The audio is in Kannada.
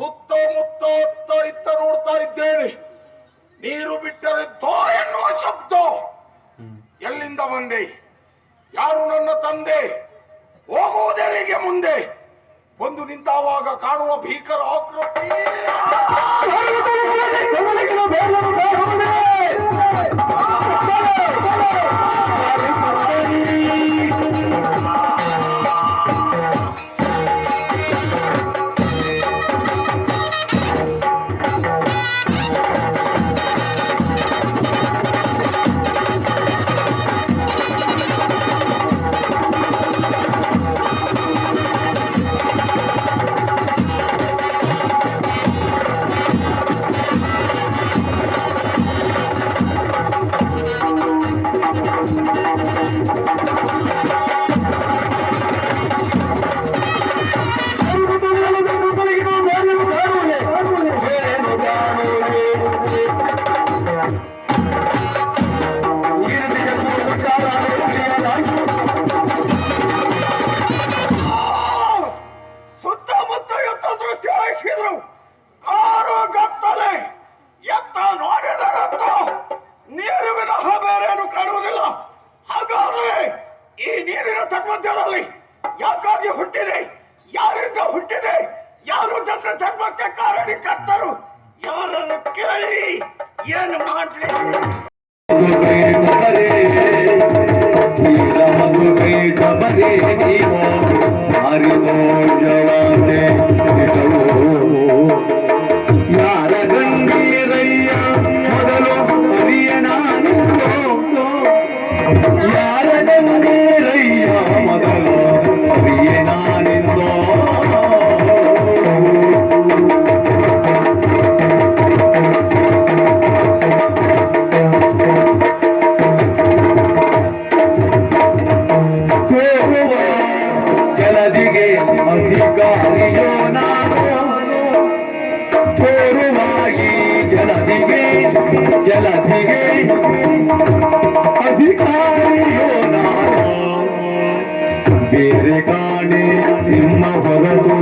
ಸುತ್ತಮುತ್ತ ಅತ್ತ ಇತ್ತ ನೋಡ್ತಾ ಇದ್ದೇನೆ. ನೀರು ಬಿಟ್ಟರೆ ದೋ ಎನ್ನುವ ಶಬ್ದ. ಎಲ್ಲಿಂದ ಬಂದೆ? ಯಾರು ನನ್ನ ತಂದೆ? ಹೋಗುವುದೆಲ್ಲಿಗೆ ಮುಂದೆ? ಬಂದು ನಿಂತಾವಾಗ ಕಾಣುವ ಭೀಕರ ಆಕೃತಿ. ಯಾಕಾಗಿ ಹುಟ್ಟಿದೆ? ಯಾರಿಂದ ಹುಟ್ಟಿದೆ? ಯಾರು ಜನ್ಮ ಜನ್ಮಕ್ಕೆ ಕಾರಣಕರ್ತರು? ಯಾರನ್ನು ಕೇಳಿ ಏನು ಮಾಡಲಿ? ಯಾರ ಗಂಭೀರಯ್ಯ ಮೊದಲು ಯಾರ ಗಂಭೀರಯ್ಯ ಮೊದಲು ನಾನಿಂದೋ ಜಲದಿಗೆ ಅಧಿಕಾರಿಯೋ ನಾನು ತೋರುವಾಗಿ ಜಲದಿಗೆ ಅಧಿಕಾರಿಯೋ ನಾನು ಬೇರೆ ಕಾಣೆ ನಿಮ್ಮ ಹೊರತು